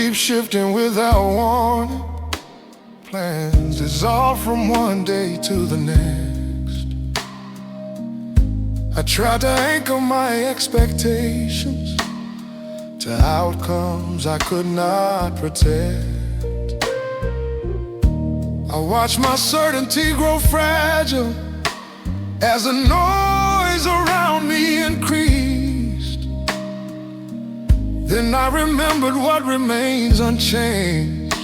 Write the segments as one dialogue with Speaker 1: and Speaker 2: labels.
Speaker 1: keep shifting without warning. Plans dissolve from one day to the next. I tried to anchor my expectations to outcomes I could not protect. I watched my certainty grow fragile as the noise around me increased. Then I remembered what remains unchanged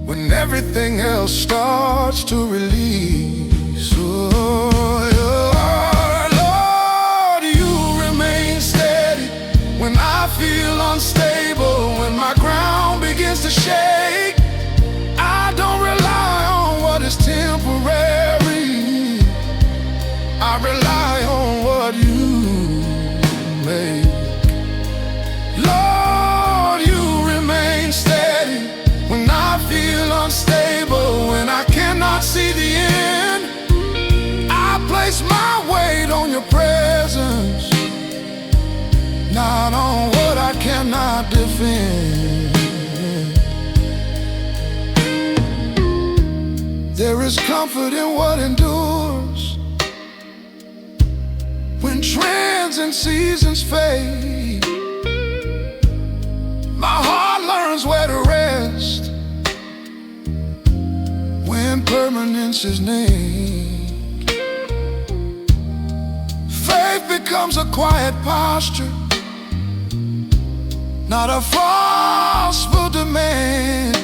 Speaker 1: when everything else starts to release. Oh, Lord, you remain steady when I feel unstable, when my ground begins to shake. I don't rely on what is temporary, I rely on what you make. Lord, you remain steady when I feel unstable, when I cannot see the end. I place my weight on your presence, not on what I cannot defend. There is comfort in what endures when trends and seasons fade. My heart learns where to rest when permanence is named. Faith becomes a quiet posture, not a forceful demand.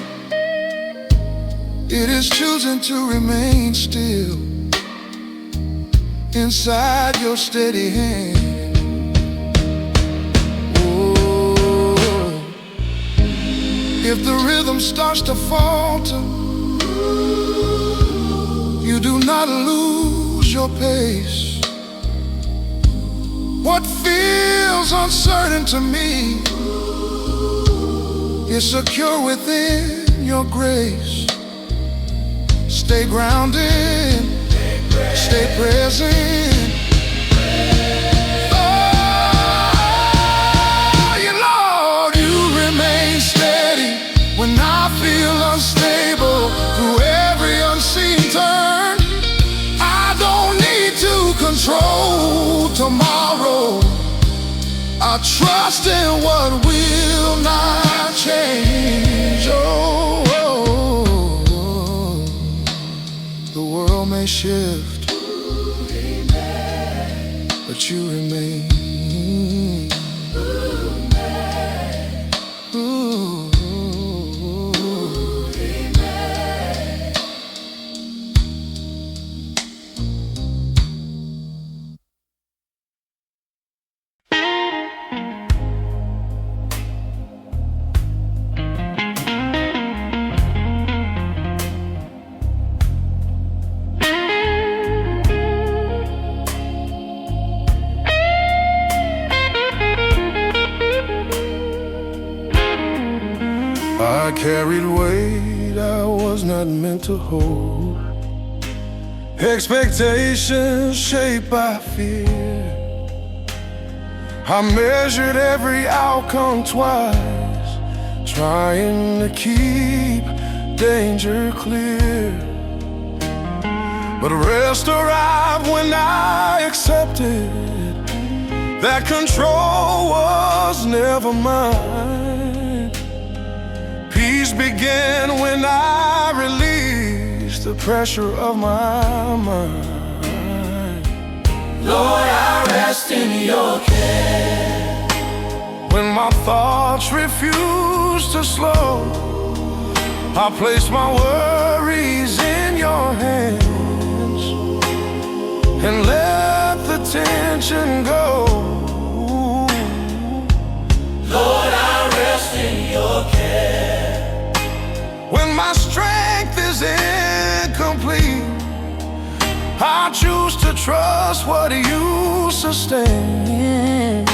Speaker 1: It is choosing to remain still inside your steady hand. Oh, if the rhythm starts to falter, you do not lose your pace. What feels uncertain to me is secure within your grace. Stay grounded, stay present. Oh, yeah, Lord, you remain steady when I feel unstable through every unseen turn. I don't need to control tomorrow. I trust in what will not change. Oh, the world may shift, but you remain. Ooh. I carried weight I was not meant to hold, expectations shaped by fear. I measured every outcome twice, trying to keep danger clear. But rest arrived when I accepted that control was never mine. Peace began when I released the pressure of my mind.
Speaker 2: Lord, I rest in your care.
Speaker 1: When my thoughts refuse to slow, I place my worries in your hands and let the tension go.
Speaker 2: Lord, I rest in your care.
Speaker 1: When my strength is incomplete, I choose to trust what you sustain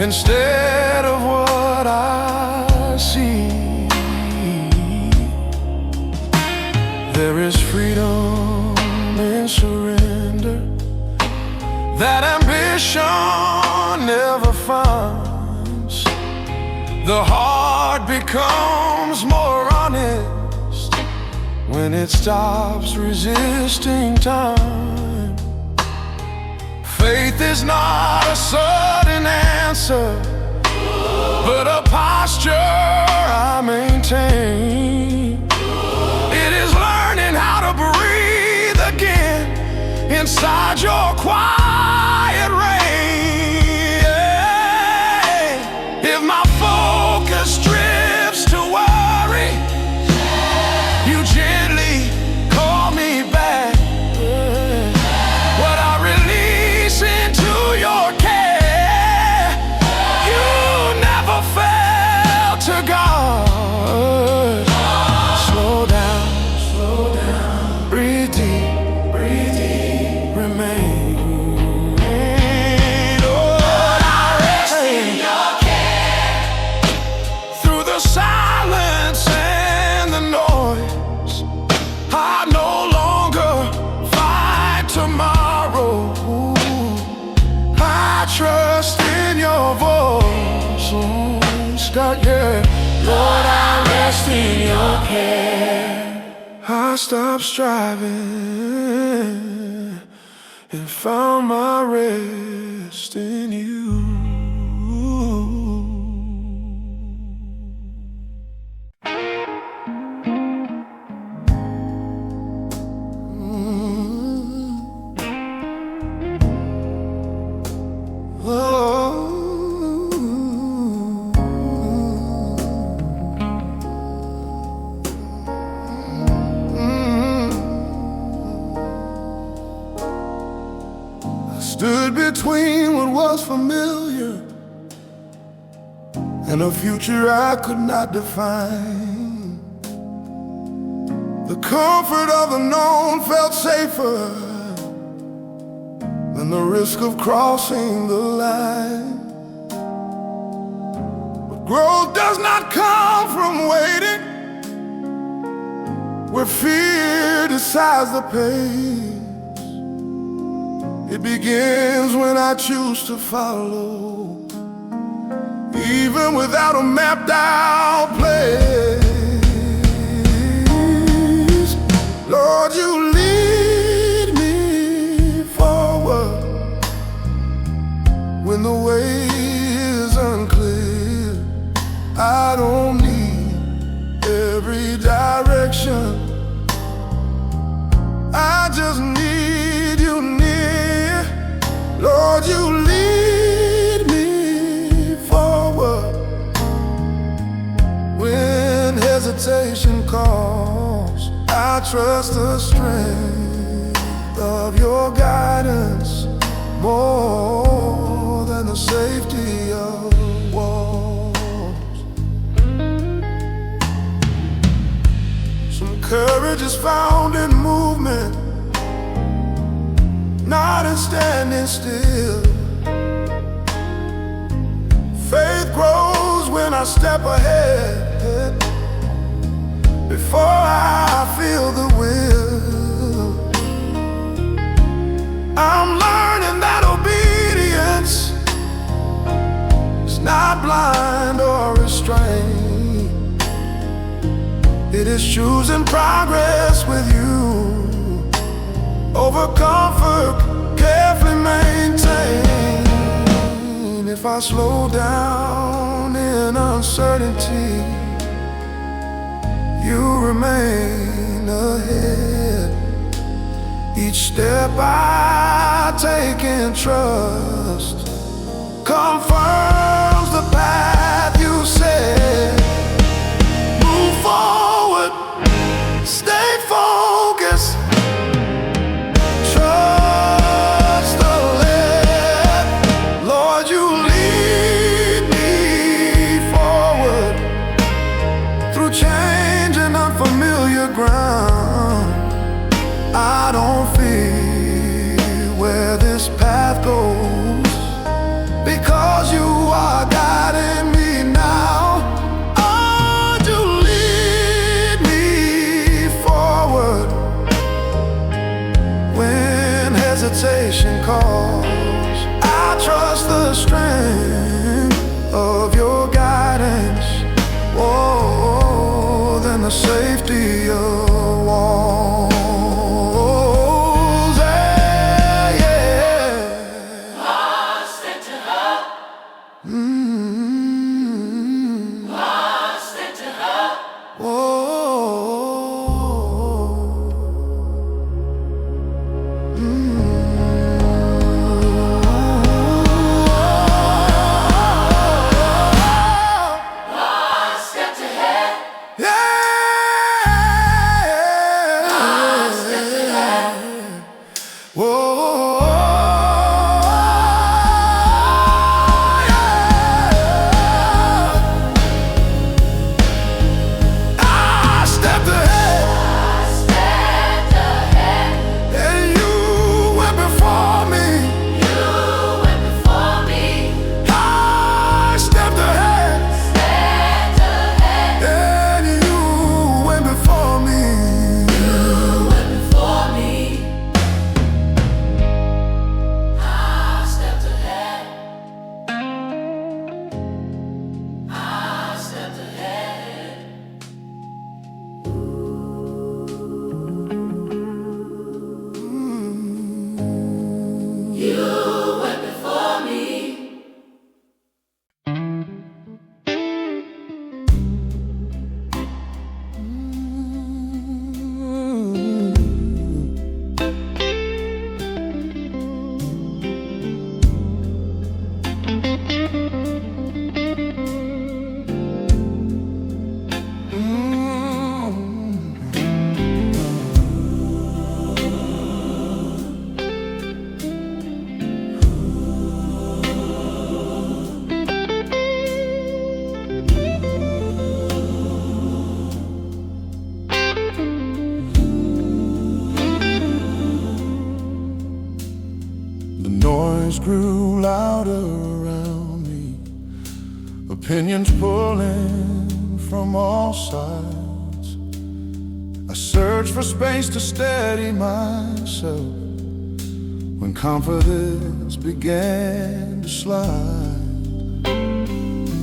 Speaker 1: instead of what I see. There is freedom in surrender that ambition never finds. The heart becomes more honest when it stops resisting time. Faith is not a sudden answer, but a posture I maintain. It is learning how to breathe again inside your quiet rain. If my focus drifts to worry, you gently call me back. What I release into your care, you never fail to guard. Slow down, breathe deep, remain. Lord, I rest in your care. Through the silence and the noise, I no longer fight tomorrow. I trust in your voice, Scott, yeah. Lord, I rest in your care. I stopped striving and found my rest in you. Stood between what was familiar and a future I could not define. The comfort of the known felt safer than the risk of crossing the line. But growth does not come from waiting, where fear decides the pace. It begins when I choose to follow, even without a mapped out place. Lord, you lead me forward when the way is unclear. I don't need every direction, I just need you near. Lord, you lead me forward when hesitation calls. I trust the strength of your guidance more than the safety of walls. Some courage is found in movement, not in standing still. Faith grows when I step ahead before I feel the will. I'm learning that obedience is not blind or restrained. It is choosing progress with you over comfort, carefully maintained. If I slow down in uncertainty, you remain ahead. Each step I take in trust confirms the path you set. Move forward, stay focused, trust the lead. Lord, you lead me forward through change and unfamiliar ground. I don't fear where this path goes, because you are guiding me now. Oh, you lead me forward when hesitation calls. I trust the strength of your guidance. Oh, the safety of walls. Yeah, yeah.
Speaker 2: Lost and to help. Lost and to help.
Speaker 1: Whoa.
Speaker 2: Lost and to help.
Speaker 1: Yeah.
Speaker 2: Lost and to help.
Speaker 1: Whoa. You went before me. The noise grew louder around me, opinions pulling from all sides. I searched for space to steady myself when confidence began to slide.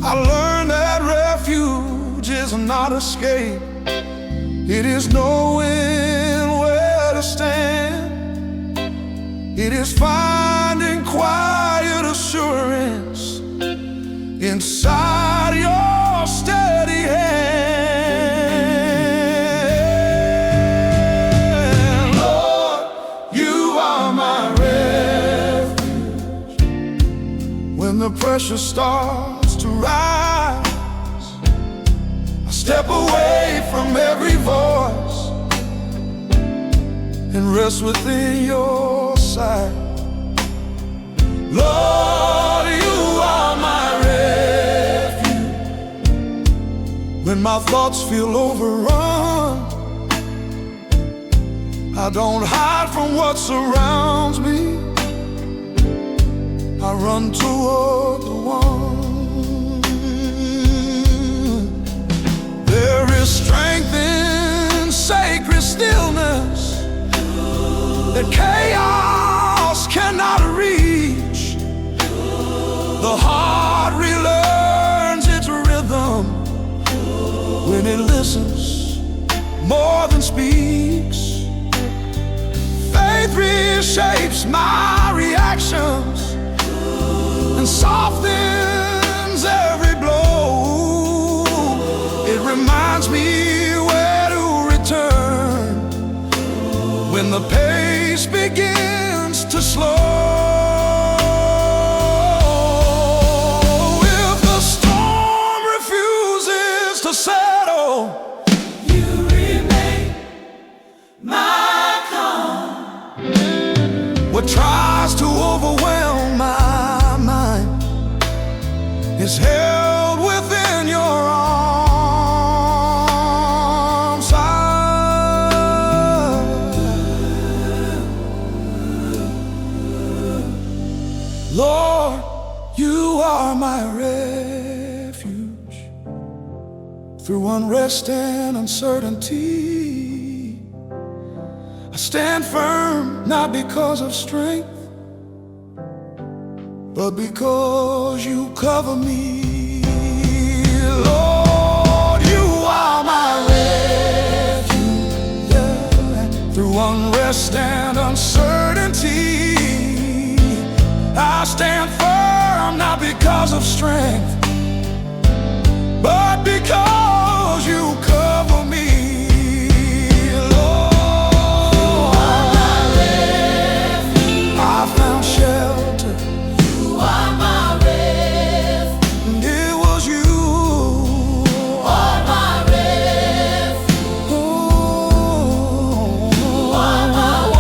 Speaker 1: I learned that refuge is not escape, it is knowing where to stand. It is finding quiet assurance inside your steady hand. Lord, you are my refuge. When the pressure starts to rise, I step away from every voice and rest within your sight. Lord, you are my refuge. When my thoughts feel overrun, I don't hide from what surrounds me. I run toward the one. There is strength in sacred stillness that chaos cannot reach. The heart relearns its rhythm when it listens more than speaks. Faith reshapes my reactions and softens every blow. It reminds me where to return when the pace begins to slow. If the storm refuses to settle,
Speaker 2: You remain my calm.
Speaker 1: what tries to overwhelm my mind is held within your arms. Lord, you are my refuge. Through unrest and uncertainty, I stand firm, not because of strength, but because you cover me. Lord, you are my refuge. unrest and uncertainty. I stand firm not because of strength, but because you cover me, Lord.
Speaker 2: You are my refuge.
Speaker 1: I found shelter.
Speaker 2: You are my refuge.
Speaker 1: And it was you.
Speaker 2: You are my refuge. You are my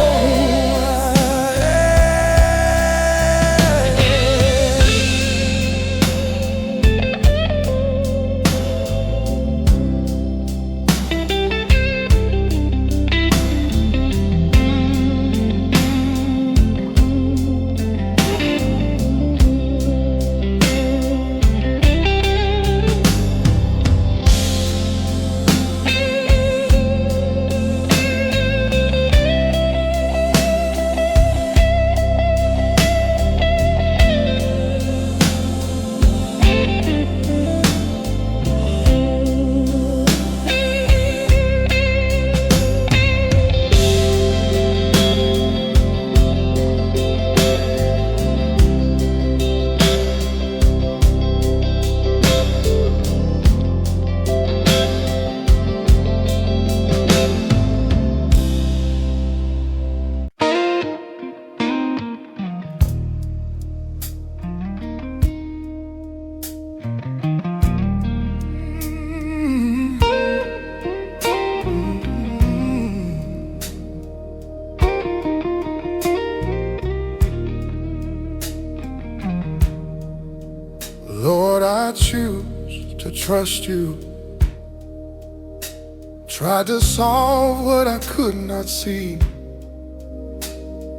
Speaker 1: Lord, I choose to trust you. Tried to solve what I could not see.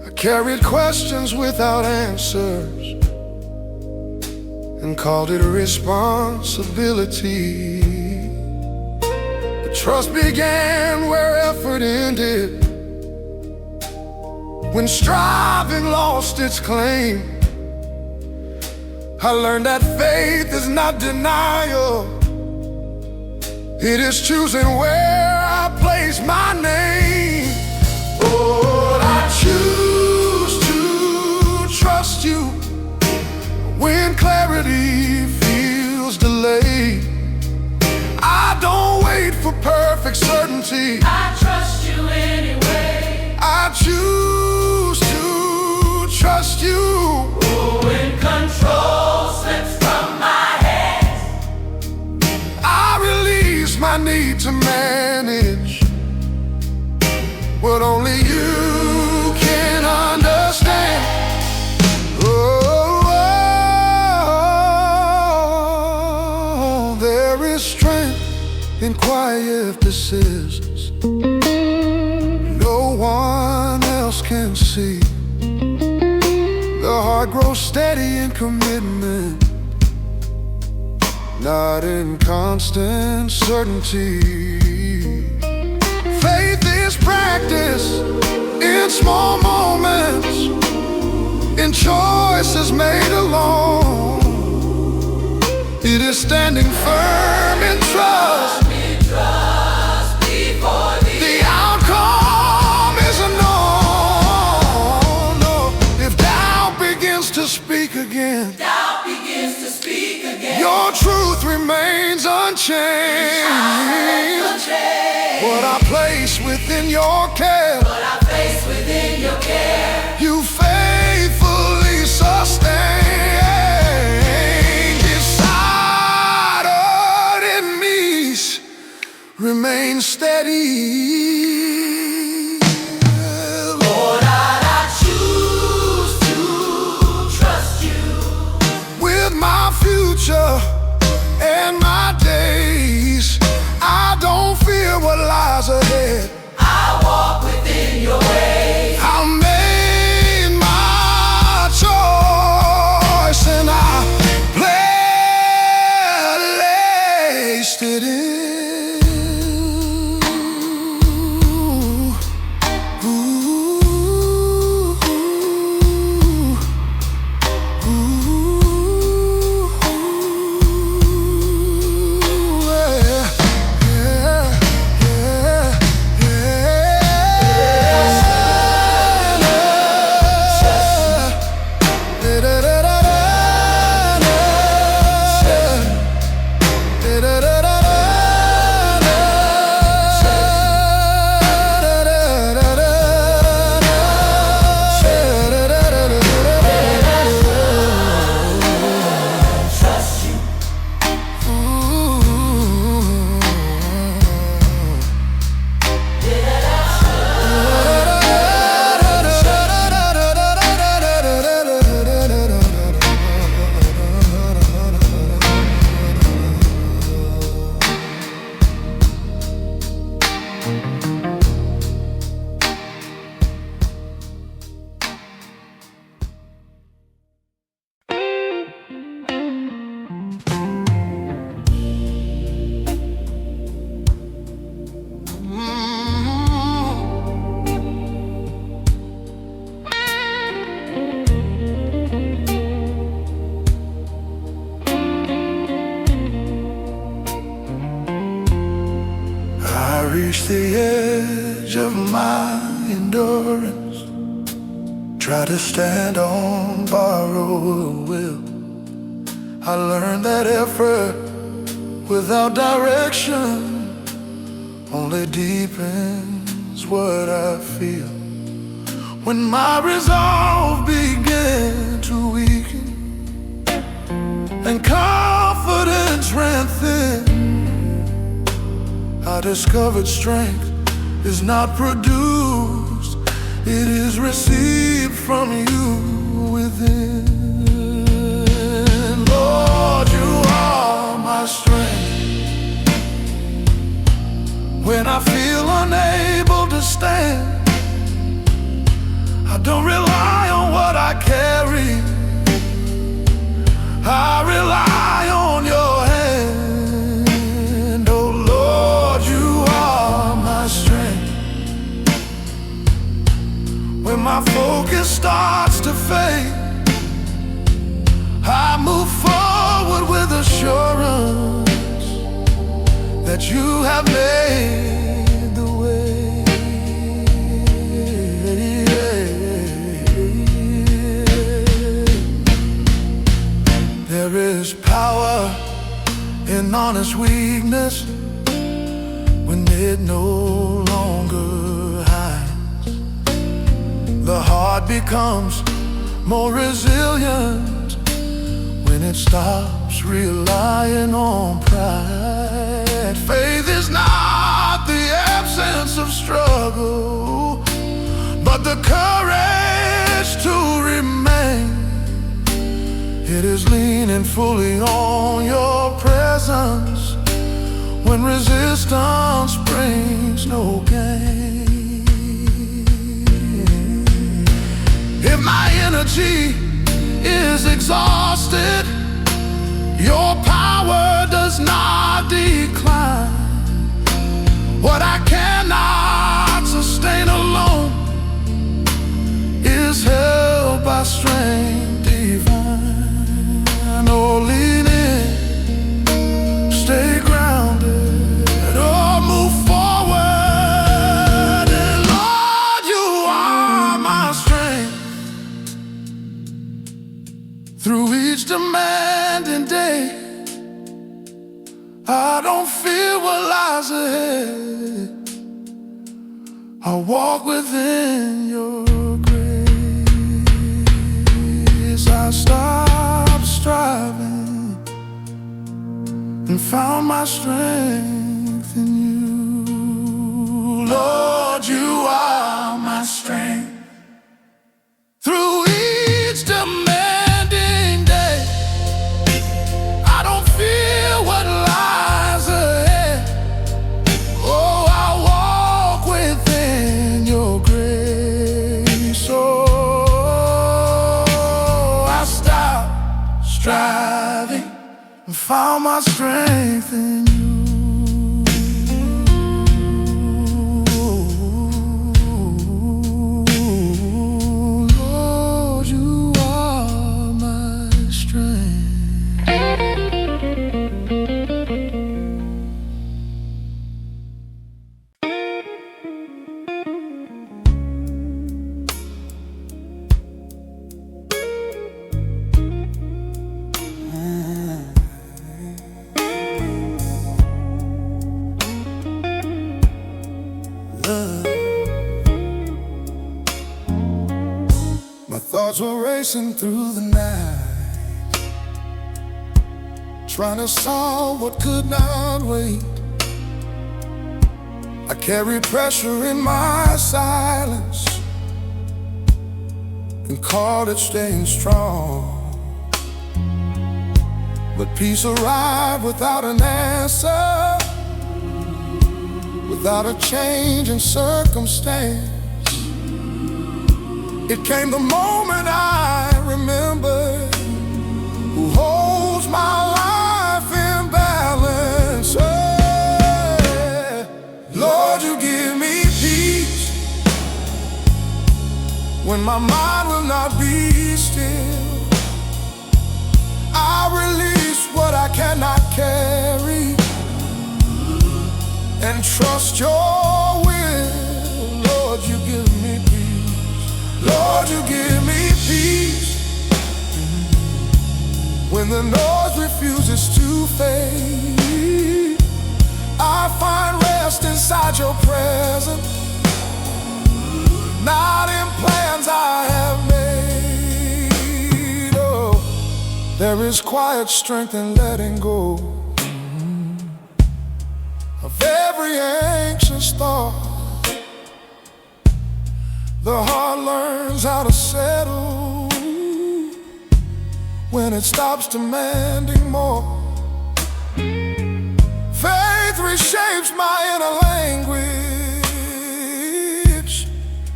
Speaker 1: I carried questions without answers and called it responsibility. But trust began where effort ended, when striving lost its claim. I learned that faith is not denial. It is choosing where I place my name. Lord, I choose to trust you when clarity feels delayed. I don't wait for perfect certainty.
Speaker 2: I trust you anyway.
Speaker 1: I choose to trust you.
Speaker 2: Oh, when control slips from my hands,
Speaker 1: I release my need to manage what only you can understand. Oh, there is strength in quiet decisions no one else can see. The heart grows steady in commitment, not in constant certainty. Faith is practice in small moments, in choices made alone. It is standing firm in trust. The outcome is unknown. No, if doubt begins to speak again, your truth remains unchanged. What I place within your care, you faithfully sustain. Decided enemies remain steady.
Speaker 2: Lord, I choose to trust you
Speaker 1: With my future and my days, I don't fear what lies ahead.
Speaker 2: I walk with
Speaker 1: of my endurance. Try to stand on borrowed will. I learned that effort without direction only deepens what I feel. When my resolve began to weaken and confidence ran thin, I discovered strength is not produced, it is received from you within. Lord, you are my strength. When I feel unable to stand, I don't rely on what I carry, I rely on your hand. Oh Lord, you are my strength. When my focus starts to fade, I move forward with assurance that you have made the way. There is power in honest weakness when it no longer hides. The heart becomes more resilient when it stops relying on pride. Faith is not the absence of struggle, but the courage to remain. It is leaning fully on your presence when resistance brings no gain. If my energy is exhausted, your power does not decline. What I cannot sustain alone is held by strength divine. Oh, lean in, stay grounded, or move forward. And Lord, you are my strength. Through each demanding day, I don't fear what lies ahead. I walk within your grace. I stop striving and found my strength in you. Lord, you are my strength. Through each demanding day, I don't fear what lies ahead. Oh, I walk within your grace. Oh, I stop striving and found my strength in you. Lord, you are my strength. My thoughts were racing through the night, trying to solve what could not wait. I carried pressure in my silence and called it staying strong. But peace arrived without an answer, without a change in circumstance. It came the moment I remembered who holds my life in balance. Hey, Lord, you give me peace when my mind will not be still. I release what I cannot carry and trust your will. Lord, you give me peace when the noise refuses to fade. I find rest inside your presence, not in plans I have made. Oh, there is quiet strength in letting go of every anxious thought. The heart learns how to settle when it stops demanding more. Faith reshapes my inner language,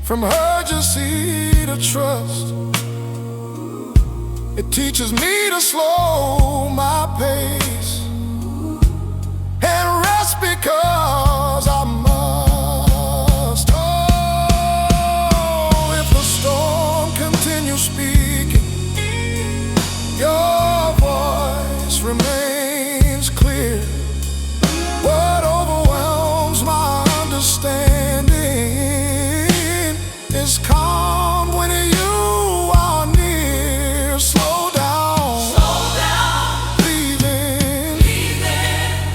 Speaker 1: from urgency to trust. It teaches me to slow my pace and rest because I must. Oh, if the storm continues speaking, your voice remains clear. What overwhelms my understanding is calm when you are near. Slow down, breathe in.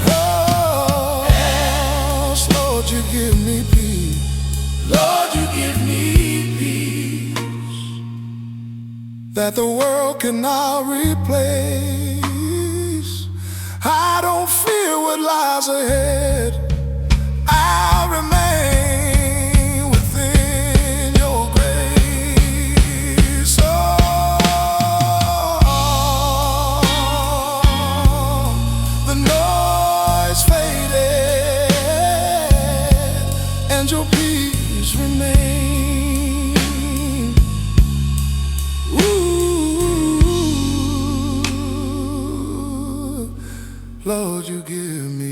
Speaker 1: Oh, yes, Lord, you give me peace.
Speaker 2: Lord, you give me peace
Speaker 1: That the world cannot replace. I don't fear what lies ahead. I remain within your grace. Oh, the noise faded and your peace remained. Ooh, Lord, you give me